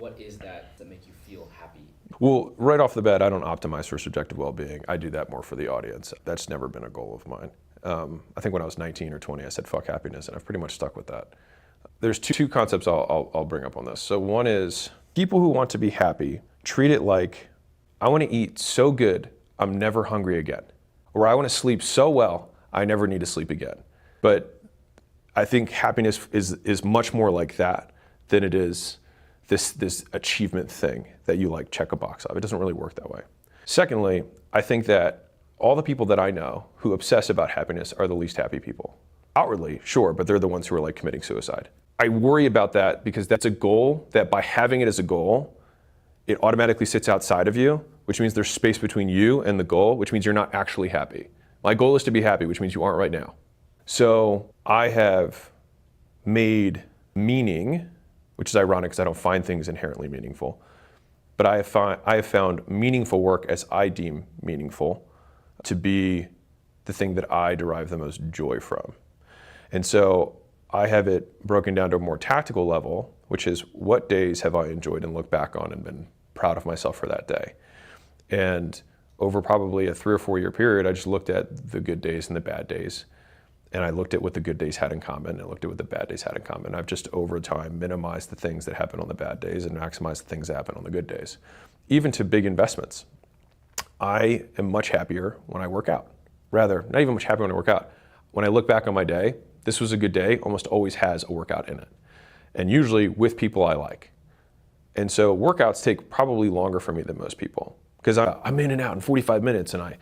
what is that make you feel happy? Well, right off the bat, I don't optimize for subjective well-being. I do that more for the audience. That's never been a goal of mine. I think when I was 19 or 20, I said, fuck happiness, and I've pretty much stuck with that. There's two concepts I'll bring up on this. So one is people who want to be happy treat it like, I want to eat so good, I'm never hungry again. Or I want to sleep so well, I never need to sleep again. But I think happiness is much more like that than it is this achievement thing that you like check a box off. It doesn't really work that way. Secondly, I think that all the people that I know who obsess about happiness are the least happy people. Outwardly, sure, but they're the ones who are like committing suicide. I worry about that because that's a goal that by having it as a goal, it automatically sits outside of you, which means there's space between you and the goal, which means you're not actually happy. My goal is to be happy, which means you aren't right now. So I have made meaning, which is ironic because I don't find things inherently meaningful, but I have found meaningful work as I deem meaningful to be the thing that I derive the most joy from. And so I have it broken down to a more tactical level, which is what days have I enjoyed and looked back on and been proud of myself for that day. And over probably a 3 or 4 year period, I just looked at the good days and the bad days. And I looked at what the good days had in common and looked at what the bad days had in common. I've just over time minimized the things that happen on the bad days and maximized the things that happen on the good days. Even to big investments. I am much happier when I work out. Rather, not even much happier when I work out. When I look back on my day, this was a good day, almost always has a workout in it. And usually with people I like. And so workouts take probably longer for me than most people. Because I'm in and out in 45 minutes and I,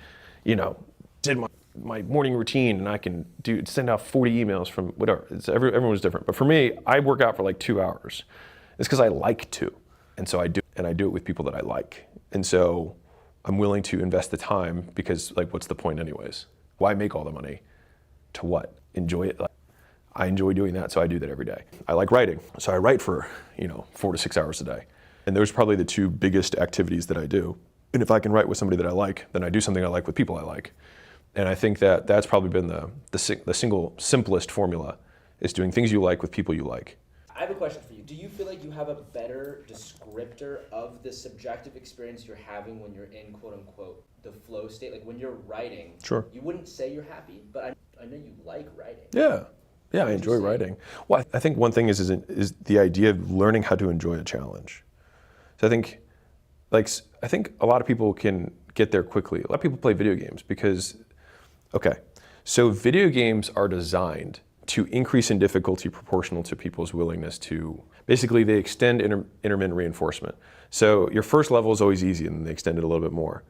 did my morning routine and I can send out 40 emails from whatever. Everyone's different. But for me, I work out for like 2 hours. It's because I like to. And so I do it with people that I like. And so I'm willing to invest the time because what's the point anyways? Why make all the money? To what? Enjoy it? I enjoy doing that, so I do that every day. I like writing, so I write for 4 to 6 hours a day. And those are probably the two biggest activities that I do. And if I can write with somebody that I like, then I do something I like with people I like. And I think that that's probably been the single simplest formula, is doing things you like with people you like. I have a question for you. Do you feel like you have a better descriptor of the subjective experience you're having when you're in quote unquote the flow state? Like when you're writing, Sure. You wouldn't say you're happy, but I know you like writing. Yeah, I enjoy writing. Well, I think one thing is the idea of learning how to enjoy a challenge. So I think a lot of people can get there quickly. A lot of people play video games because, so video games are designed to increase in difficulty proportional to people's willingness to, basically they extend intermittent reinforcement. So your first level is always easy and then they extend it a little bit more.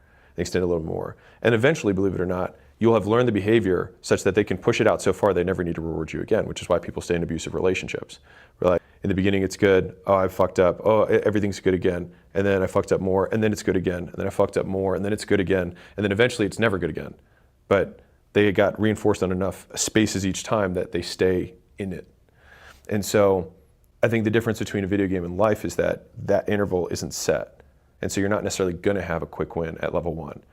And eventually, believe it or not, you'll have learned the behavior such that they can push it out so far they never need to reward you again, which is why people stay in abusive relationships. We're like, in the beginning it's good, oh I fucked up, oh everything's good again, and then I fucked up more, and then it's good again, and then I fucked up more, and then it's good again, and then eventually it's never good again. But they got reinforced on enough spaces each time that they stay in it. And so I think the difference between a video game and life is that interval isn't set. And so you're not necessarily gonna have a quick win at level 1.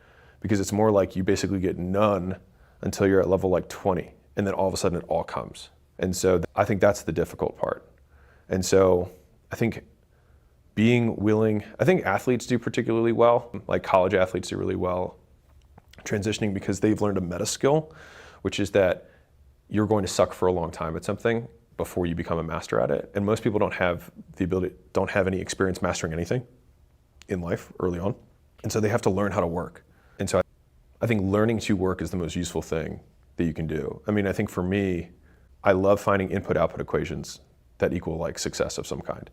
Because it's more like you basically get none until you're at level 20, and then all of a sudden it all comes. And so I think that's the difficult part. And so I think being willing, I think athletes do particularly well, like college athletes do really well transitioning because they've learned a meta skill, which is that you're going to suck for a long time at something before you become a master at it. And most people don't have any experience mastering anything in life early on. And so they have to learn how to work. And so I think learning to work is the most useful thing that you can do. I mean, I think for me, I love finding input-output equations that equal success of some kind.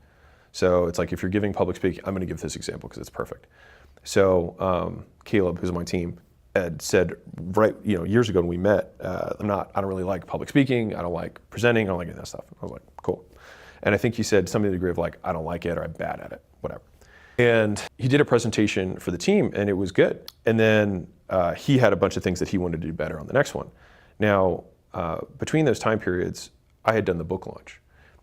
So it's like if you're giving public speaking, I'm gonna give this example because it's perfect. So Caleb, who's on my team, had said years ago when we met, I don't really like public speaking, I don't like presenting, I don't like any of that stuff. I was like, cool. And I think he said something to the degree of I don't like it or I'm bad at it, whatever. And he did a presentation for the team and it was good. And then he had a bunch of things that he wanted to do better on the next one. Now, between those time periods, I had done the book launch.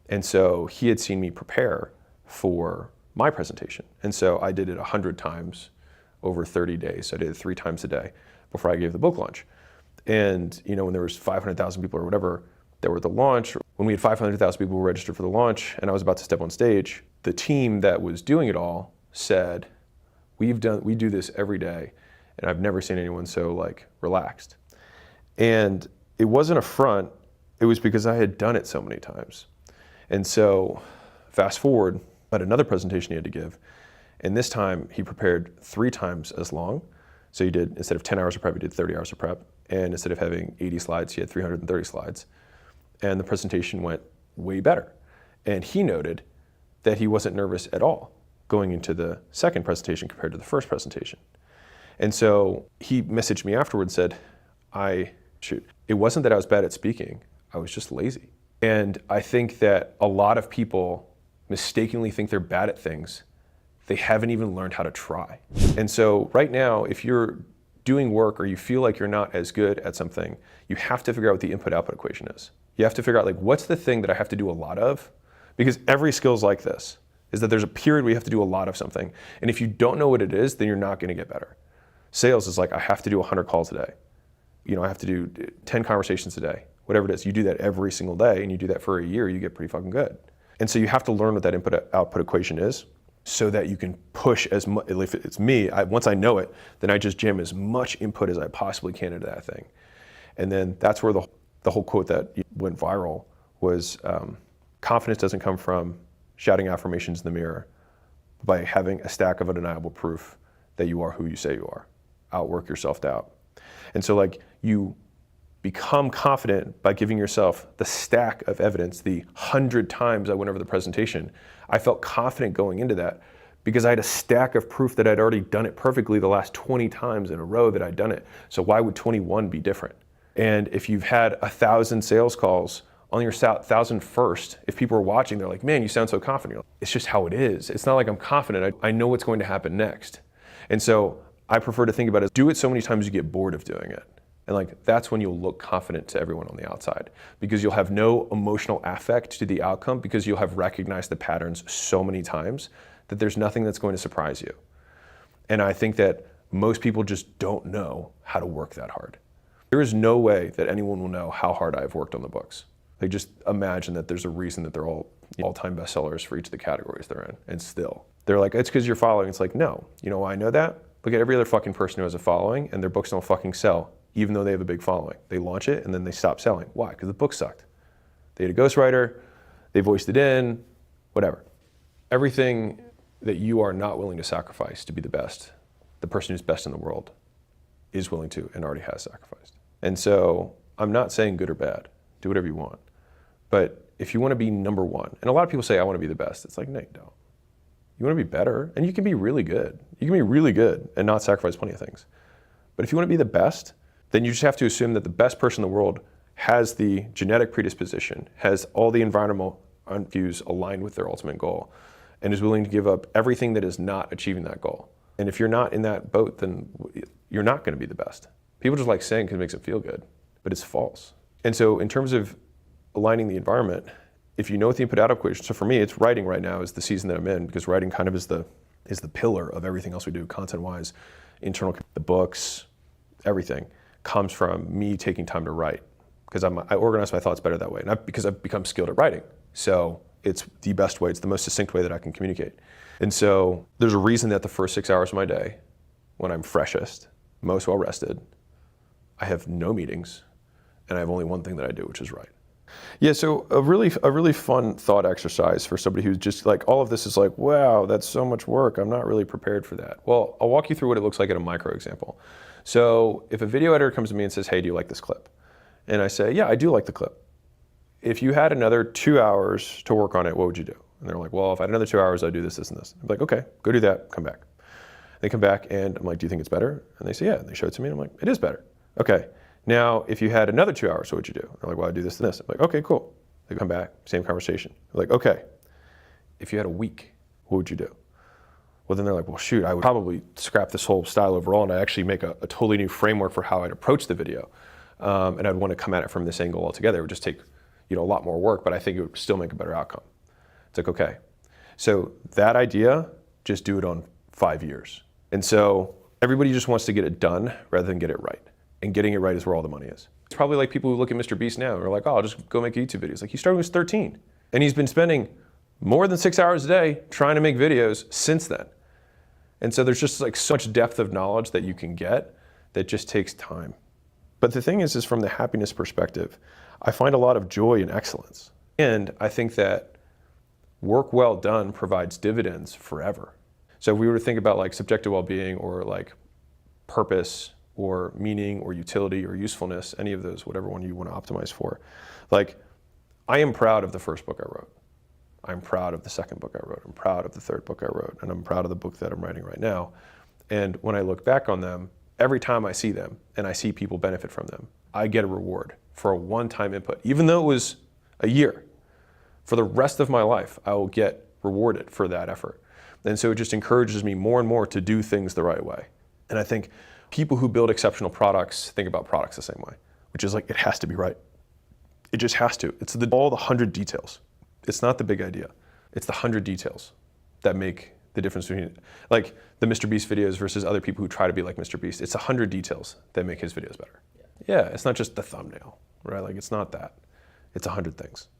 And so he had seen me prepare for my presentation. And so I did it 100 times over 30 days. So I did it 3 times a day before I gave the book launch. And when there was 500,000 people or whatever that were at the launch, when we had 500,000 people who registered for the launch and I was about to step on stage, the team that was doing it all said, we do this every day and I've never seen anyone so like relaxed. And it wasn't a front, it was because I had done it so many times. And so fast forward, I had another presentation he had to give. And this time he prepared 3 times as long. So he did, instead of 10 hours of prep, he did 30 hours of prep. And instead of having 80 slides, he had 330 slides. And the presentation went way better. And he noted that he wasn't nervous at all going into the second presentation compared to the first presentation. And so he messaged me afterwards and said, it wasn't that I was bad at speaking, I was just lazy. And I think that a lot of people mistakenly think they're bad at things. They haven't even learned how to try. And so right now, if you're doing work or you feel like you're not as good at something, you have to figure out what the input-output equation is. You have to figure out like, what's the thing that I have to do a lot of? Because every skill is like this, is that there's a period where you have to do a lot of something. And if you don't know what it is, then you're not gonna get better. Sales is like, I have to do 100 calls a day. I have to do 10 conversations a day, whatever it is. You do that every single day and you do that for a year, you get pretty fucking good. And so you have to learn what that input-output equation is so that you can push as much, if it's me, once I know it, then I just jam as much input as I possibly can into that thing. And then that's where the whole quote that went viral was, confidence doesn't come from shouting affirmations in the mirror, but by having a stack of undeniable proof that you are who you say you are. Outwork your self-doubt. And so like you become confident by giving yourself the stack of evidence. The 100 times I went over the presentation, I felt confident going into that because I had a stack of proof that I'd already done it perfectly the last 20 times in a row that I'd done it. So why would 21 be different? And if you've had 1,000 sales calls on your 1,001st, if people are watching, they're like, man, you sound so confident. It's just how it is. It's not like I'm confident. I know what's going to happen next. And so I prefer to think about it, do it so many times you get bored of doing it. And like, that's when you'll look confident to everyone on the outside because you'll have no emotional affect to the outcome because you'll have recognized the patterns so many times that there's nothing that's going to surprise you. And I think that most people just don't know how to work that hard. There is no way that anyone will know how hard I've worked on the books. They just imagine that there's a reason that they're all-time bestsellers for each of the categories they're in. And still, they're like, it's because you're following. It's like, no, you know why I know that? Look at every other fucking person who has a following and their books don't fucking sell, even though they have a big following. They launch it and then they stop selling. Why? Because the book sucked. They had a ghostwriter, they voiced it in, whatever. Everything that you are not willing to sacrifice to be the best, the person who's best in the world is willing to and already has sacrificed. And so I'm not saying good or bad, do whatever you want. But if you want to be number one, and a lot of people say, I want to be the best. It's like, no, you don't. You want to be better, and you can be really good. You can be really good and not sacrifice plenty of things. But if you want to be the best, then you just have to assume that the best person in the world has the genetic predisposition, has all the environmental views aligned with their ultimate goal, and is willing to give up everything that is not achieving that goal. And if you're not in that boat, then you're not going to be the best. People just like saying because it makes it feel good, but it's false. And so in terms of aligning the environment, if you know what the input-output equation, so for me, it's writing right now is the season that I'm in because writing kind of is the pillar of everything else we do, content-wise, internal, the books, everything comes from me taking time to write because I organize my thoughts better that way, not because I've become skilled at writing. So it's the best way, it's the most succinct way that I can communicate. And so there's a reason that the first 6 hours of my day, when I'm freshest, most well-rested, I have no meetings, and I have only one thing that I do, which is write. Yeah, so a really fun thought exercise for somebody who's just like, all of this is like, wow, that's so much work. I'm not really prepared for that. Well, I'll walk you through what it looks like at a micro example. So if a video editor comes to me and says, hey, do you like this clip? And I say, yeah, I do like the clip. If you had another 2 hours to work on it, what would you do? And they're like, well, if I had another 2 hours, I'd do this, this, and this. I'm like, okay, go do that, come back. They come back and I'm like, do you think it's better? And they say, yeah. And they show it to me and I'm like, it is better. Okay. Now, if you had another 2 hours, what would you do? They're like, well, I'd do this and this. I'm like, okay, cool. They come back, same conversation. They're like, okay, if you had a week, what would you do? Well, then they're like, well, shoot, I would probably scrap this whole style overall and I'd actually make a totally new framework for how I'd approach the video. And I'd want to come at it from this angle altogether. It would just take, a lot more work, but I think it would still make a better outcome. It's like, okay. So that idea, just do it on 5 years. And so everybody just wants to get it done rather than get it right. And getting it right is where all the money is. It's probably like people who look at Mr. Beast now and are like, oh, I'll just go make YouTube videos. Like, he started when he was 13. And he's been spending more than 6 hours a day trying to make videos since then. And so there's just like so much depth of knowledge that you can get that just takes time. But the thing is from the happiness perspective, I find a lot of joy in excellence. And I think that work well done provides dividends forever. So if we were to think about like subjective well-being or like purpose or meaning or utility or usefulness, any of those, whatever one you want to optimize for, like, I am proud of the first book I wrote. I'm proud of the second book I wrote. I'm proud of the third book I wrote. And I'm proud of the book that I'm writing right now. And when I look back on them, every time I see them and I see people benefit from them, I get a reward for a one-time input. Even though it was a year, for the rest of my life, I will get rewarded for that effort. And so it just encourages me more and more to do things the right way. And I think people who build exceptional products think about products the same way, which is like, it has to be right. It just has to. It's all the 100 details. It's not the big idea. It's the 100 details that make the difference between, like, the Mr. Beast videos versus other people who try to be like Mr. Beast. It's 100 details that make his videos better. Yeah, it's not just the thumbnail, right? Like, it's not that. It's 100 things.